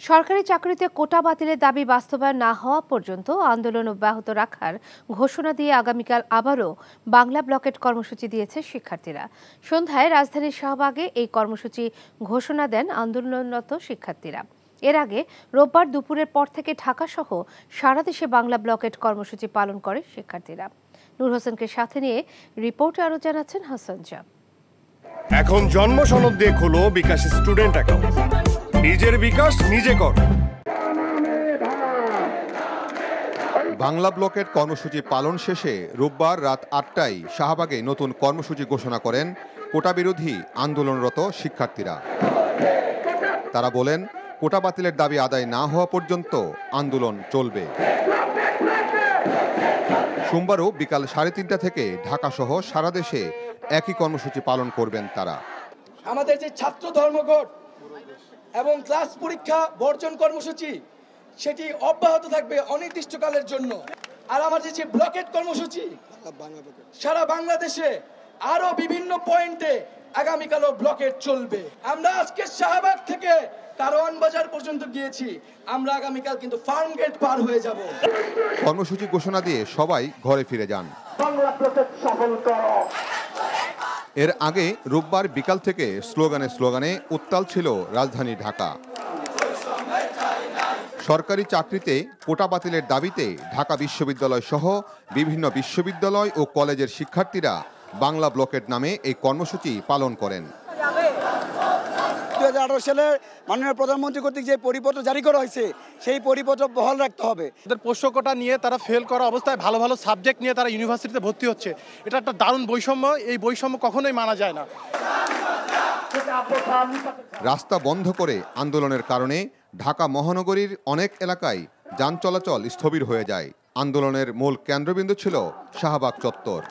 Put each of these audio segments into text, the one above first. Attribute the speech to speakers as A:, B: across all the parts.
A: সরকারি চাকরিতে কোটা বাতিলের দাবি বাস্তবায়ন না হওয়া পর্যন্ত আন্দোলন অব্যাহত রাখার ঘোষণা দিয়ে আগামীকাল আবারও বাংলা ব্লকেট কর্মসূচি দিয়েছে শিক্ষার্থীরা। সন্ধ্যায় রাজধানীর শাহবাগে এই কর্মসূচি ঘোষণা দেন আন্দোলনরত শিক্ষার্থীরা। এর আগে রোববার দুপুরের পর থেকে ঢাকাসহ সারা দেশে বাংলা ব্লকেট কর্মসূচি পালন করে শিক্ষার্থীরা। নূর হোসেনকে সাথে নিয়ে রিপোর্টে আরও জানাচ্ছেন হাসান জাম।
B: এখন জন্ম সনদ দিয়ে খোলো বিকাশ স্টুডেন্ট অ্যাকাউন্ট। নিজের বিকাশ নিজে কর।
C: বাংলা ব্লকেট কর্মসূচি পালন শেষে রোববার রাত ৮টায় শাহবাগে নতুন কর্মসূচি ঘোষণা করেন কোটা বিরোধী আন্দোলনরত শিক্ষার্থীরা। তারা বলেন, কোটা বাতিলের দাবি আদায় না হওয়া পর্যন্ত আন্দোলন চলবে। সোমবারও বিকাল 3:30 থেকে ঢাকাসহ সারা দেশে একই কর্মসূচি পালন করবেন তারা।
D: আমাদের যে ছাত্র ধর্মঘট এবং ক্লাস পরীক্ষা বর্জন কর্মসূচি সেটি অব্যাহত থাকবে অনির্দিষ্টকালের জন্য। আর আমাদের যে ব্লকেট কর্মসূচি সারা বাংলাদেশে আরো বিভিন্ন পয়েন্টে আগামীকালও ব্লকেট চলবে। আমরা আজকে শাহবাগ থেকে কারওয়ান বাজার পর্যন্ত গিয়েছি, আমরা আগামীকাল কিন্তু ফার্ম গেট পার হয়ে যাব।
C: কর্মসূচি ঘোষণা দিয়ে সবাই ঘরে ফিরে যান।
D: বাংলা ব্লকেট সফল করো।
C: এর আগে রোববার বিকাল থেকে স্লোগানে উত্তাল ছিল রাজধানী ঢাকা। সরকারি চাকরিতে কোটা বাতিলের দাবিতে ঢাকা বিশ্ববিদ্যালয় সহ বিভিন্ন বিশ্ববিদ্যালয় ও কলেজের শিক্ষার্থীরা বাংলা ব্লকেট নামে এই কর্মসূচি পালন করেন।
E: 2018 সালে মাননীয় প্রধানমন্ত্রী কর্তৃক যে পরিপত্র জারি করা হয়েছে সেই পরিপত্র বহাল রাখতে হবে।
F: তাদের পোষ্য কোটা নিয়ে তারা ফেল করা অবস্থায় ভালো ভালো সাবজেক্ট নিয়ে তারা ইউনিভার্সিটিতে ভর্তি হচ্ছে। এটা একটা দারুণ বৈষম্য, এই বৈষম্য কখনোই মানা যায় না।
C: রাস্তা বন্ধ করে আন্দোলনের কারণে ঢাকা মহানগরীর অনেক এলাকায় যান চলাচল স্থবির হয়ে যায়। আন্দোলনের মূল কেন্দ্রবিন্দু ছিল শাহবাগ চত্বর।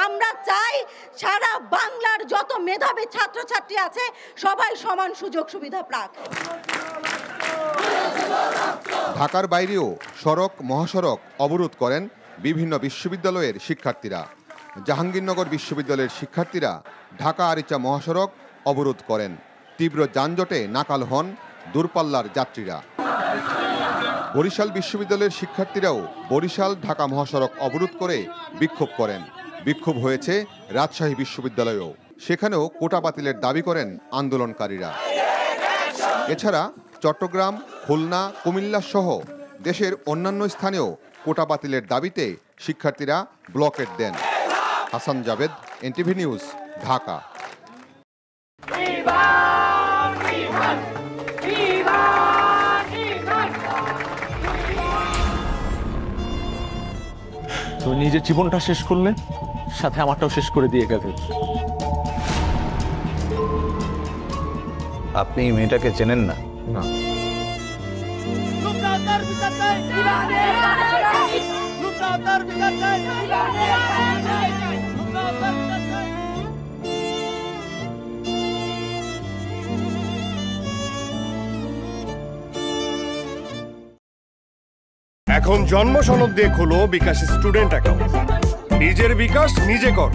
G: আমরা চাই সারা বাংলার যত মেধাবী ছাত্রছাত্রী আছে সবাই সমান সুযোগ সুবিধা পাক।
C: ঢাকার বাইরেও সড়ক মহাসড়ক অবরোধ করেন বিভিন্ন বিশ্ববিদ্যালয়ের শিক্ষার্থীরা। জাহাঙ্গীরনগর বিশ্ববিদ্যালয়ের শিক্ষার্থীরা ঢাকা আরিচা মহাসড়ক অবরোধ করেন। তীব্র যানজটে নাকাল হন দূরপাল্লার যাত্রীরা। বরিশাল বিশ্ববিদ্যালয়ের শিক্ষার্থীরাও বরিশাল ঢাকা মহাসড়ক অবরোধ করে বিক্ষোভ করেন। বিক্ষোভ হয়েছে রাজশাহী বিশ্ববিদ্যালয়েও, সেখানেও কোটা বাতিলের দাবি করেন আন্দোলনকারীরা। এছাড়া চট্টগ্রাম, খুলনা, কুমিল্লা সহ দেশের অন্যান্য স্থানেও কোটা বাতিলের দাবিতে শিক্ষার্থীরা ব্লকেট দেন। Hasan Javed, NTV news, Dhaka.
H: তুমি নিজের জীবনটা শেষ করলে, সাথে আমারটাও শেষ করে দিয়ে গেলে।
I: আপনি এই মেয়েটাকে চেনেন না?
H: না।
B: এখন জন্ম সনদ দিয়ে খোলো বিকাশ স্টুডেন্ট অ্যাকাউন্ট। নিজের বিকাশ নিজে কর।